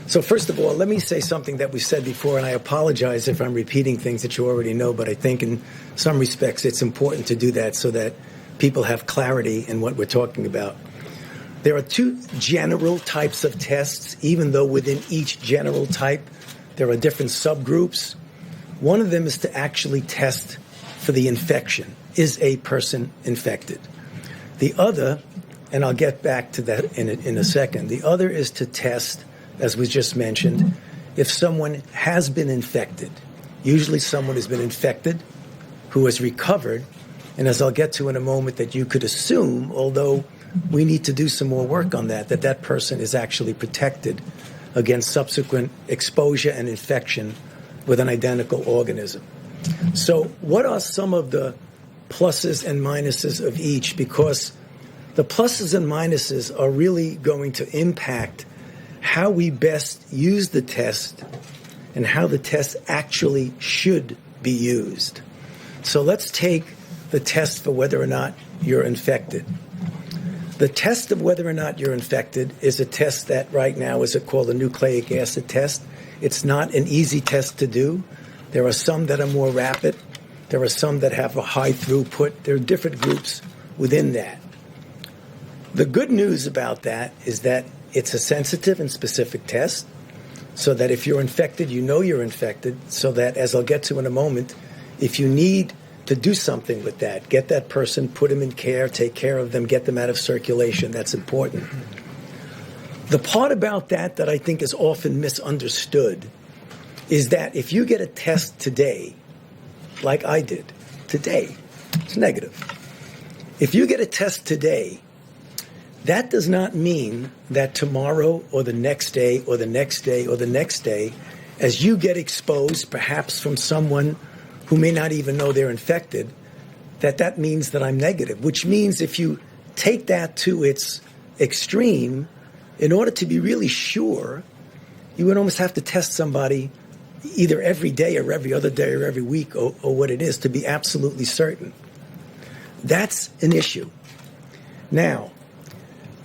So first of all, let me say something that we said before, and I apologize if I'm repeating things that you already know, but I think in some respects it's important to do that so that people have clarity in what we're talking about. There are two general types of tests, even though within each general type there are different subgroups. One of them is to actually test for the infection. Is a person infected? The other, and I'll get back to that in a second, the other is to test, as was just mentioned, if someone has been infected. Usually someone has been infected who has recovered, and as I'll get to in a moment, that you could assume, although we need to do some more work on that, that that person is actually protected against subsequent exposure and infection with an identical organism. So what are some of the pluses and minuses of each? Because the pluses and minuses are really going to impact how we best use the test and how the test actually should be used. So let's take the test for whether or not you're infected. The test of whether or not you're infected is a test that right now is called a nucleic acid test. It's not an easy test to do. There are some that are more rapid. There are some that have a high throughput. There are different groups within that. The good news about that is that it's a sensitive and specific test, so that if you're infected, you know you're infected, so that, as I'll get to in a moment, if you need to do something with that, get that person, put them in care, take care of them, get them out of circulation. That's important. The part about that I think is often misunderstood is that if you get a test today, like I did today, it's negative. If you get a test today, that does not mean that tomorrow or the next day or the next day or the next day, as you get exposed perhaps from someone who may not even know they're infected, that means that I'm negative, which means if you take that to its extreme, in order to be really sure, you would almost have to test somebody either every day or every other day or every week or what it is to be absolutely certain. That's an issue. Now,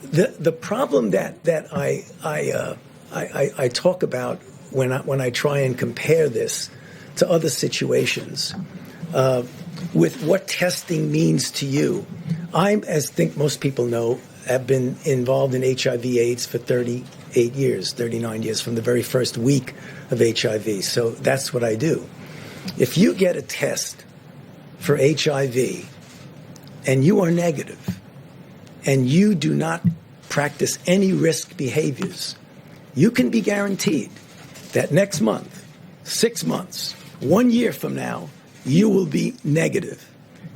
the problem that I talk about when I try and compare this to other situations with what testing means to you. As I think most people know, have been involved in HIV/AIDS for 38 years, 39 years, from the very first week of HIV. So that's what I do. If you get a test for HIV and you are negative and you do not practice any risk behaviors, you can be guaranteed that next month, 6 months, 1 year from now, you will be negative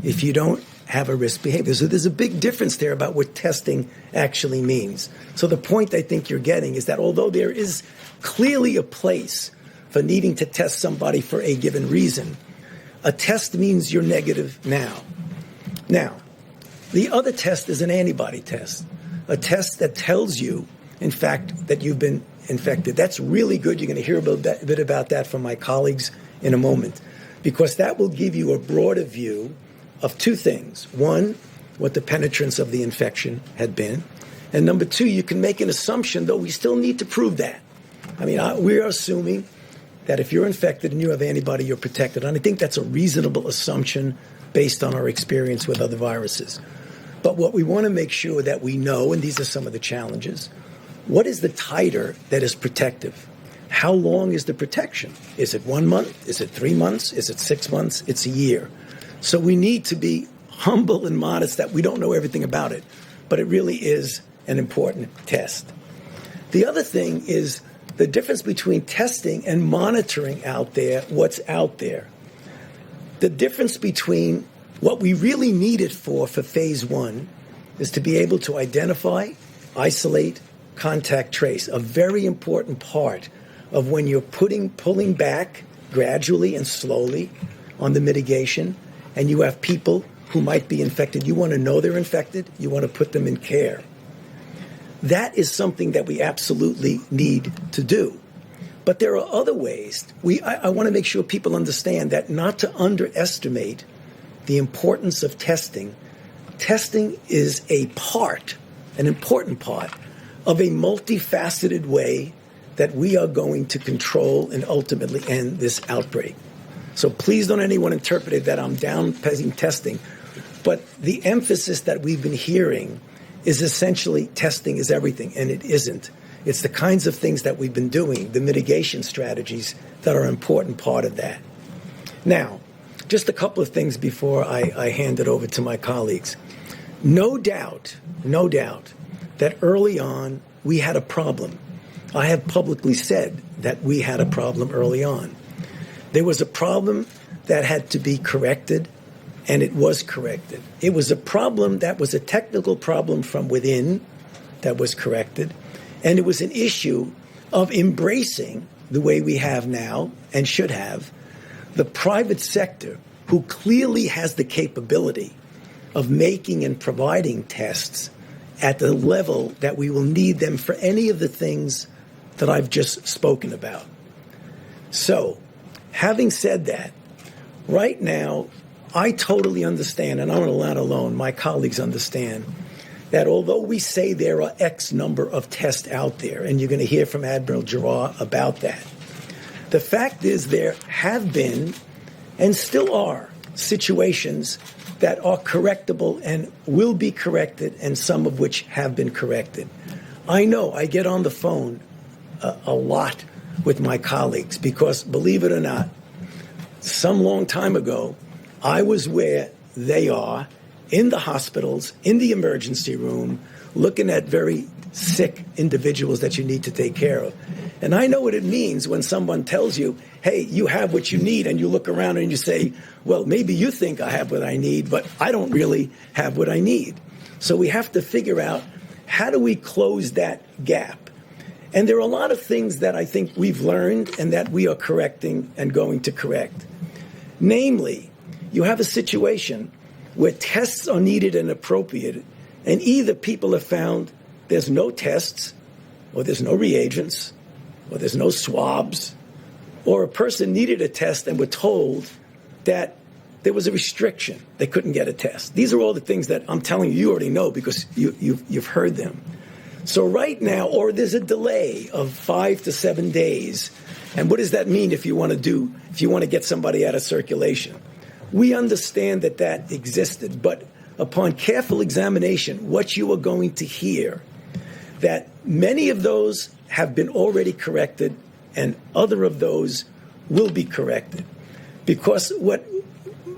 if you don't have a risk behavior. So there's a big difference there about what testing actually means. So the point I think you're getting is that although there is clearly a place for needing to test somebody for a given reason, a test means you're negative now. Now, the other test is an antibody test, a test that tells you, in fact, that you've been infected. That's really good. You're going to hear a bit about that from my colleagues in a moment, because that will give you a broader view of two things. One, what the penetrance of the infection had been. And number two, you can make an assumption, though we still need to prove that. I mean, we're assuming that if you're infected and you have antibody, you're protected. And I think that's a reasonable assumption based on our experience with other viruses. But what we want to make sure that we know, and these are some of the challenges, what is the titer that is protective? How long is the protection? Is it 1 month? Is it 3 months? Is it 6 months? It's a year. So we need to be humble and modest that we don't know everything about it, but it really is an important test. The other thing is the difference between testing and monitoring out there, what's out there. The difference between what we really need it for phase 1 is to be able to identify, isolate, contact trace, a very important part of when you're pulling back gradually and slowly on the mitigation, and you have people who might be infected. You want to know they're infected. You want to put them in care. That is something that we absolutely need to do. But there are other ways. I want to make sure people understand that not to underestimate the importance of testing. Testing is a part, an important part, of a multifaceted way that we are going to control and ultimately end this outbreak. So please don't anyone interpret it that I'm downplaying testing. But the emphasis that we've been hearing is essentially testing is everything, and it isn't. It's the kinds of things that we've been doing, the mitigation strategies that are an important part of that. Now, just a couple of things before I hand it over to my colleagues. No doubt that early on we had a problem. I have publicly said that we had a problem early on. There was a problem that had to be corrected, and it was corrected. It was a problem that was a technical problem from within that was corrected, and it was an issue of embracing the way we have now and should have the private sector, who clearly has the capability of making and providing tests at the level that we will need them for any of the things that I've just spoken about. So, having said that, right now, I totally understand, and I'm not alone, my colleagues understand, that although we say there are X number of tests out there, and you're going to hear from Admiral Giroir about that, the fact is there have been and still are situations that are correctable and will be corrected, and some of which have been corrected. I know I get on the phone a lot with my colleagues because, believe it or not, some long time ago, I was where they are in the hospitals, in the emergency room, looking at very sick individuals that you need to take care of. And I know what it means when someone tells you, hey, you have what you need, and you look around and you say, well, maybe you think I have what I need, but I don't really have what I need. So we have to figure out, how do we close that gap? And there are a lot of things that I think we've learned and that we are correcting and going to correct. Namely, you have a situation where tests are needed and appropriate, and either people have found there's no tests, or there's no reagents, or there's no swabs, or a person needed a test and were told that there was a restriction. They couldn't get a test. These are all the things that I'm telling you already know because you've heard them. So right now, or there's a delay of 5 to 7 days. And what does that mean if you want to get somebody out of circulation? We understand that that existed, but upon careful examination, what you are going to hear, that many of those have been already corrected and other of those will be corrected. Because what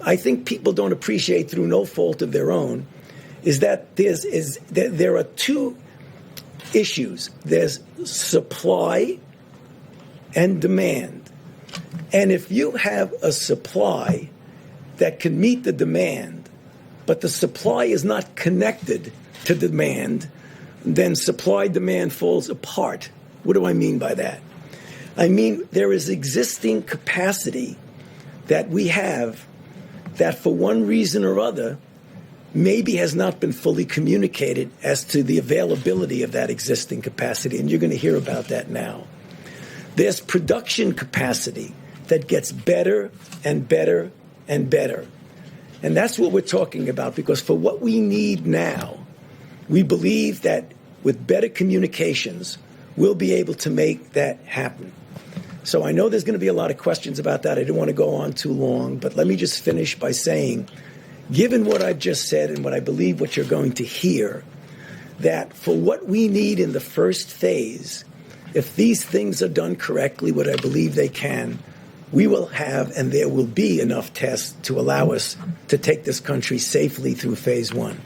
I think people don't appreciate through no fault of their own is that there are two issues. There's supply and demand. And if you have a supply that can meet the demand, but the supply is not connected to demand, then supply-demand falls apart. What do I mean by that? I mean there is existing capacity that we have that for one reason or other maybe has not been fully communicated as to the availability of that existing capacity, and you're going to hear about that now. There's production capacity that gets better and better and better. And that's what we're talking about, because for what we need now, we believe that with better communications, we'll be able to make that happen. So I know there's going to be a lot of questions about that. I don't want to go on too long, but let me just finish by saying, given what I've just said and what I believe what you're going to hear, that for what we need in the first phase, if these things are done correctly, what I believe they can, we will have and there will be enough tests to allow us to take this country safely through phase one.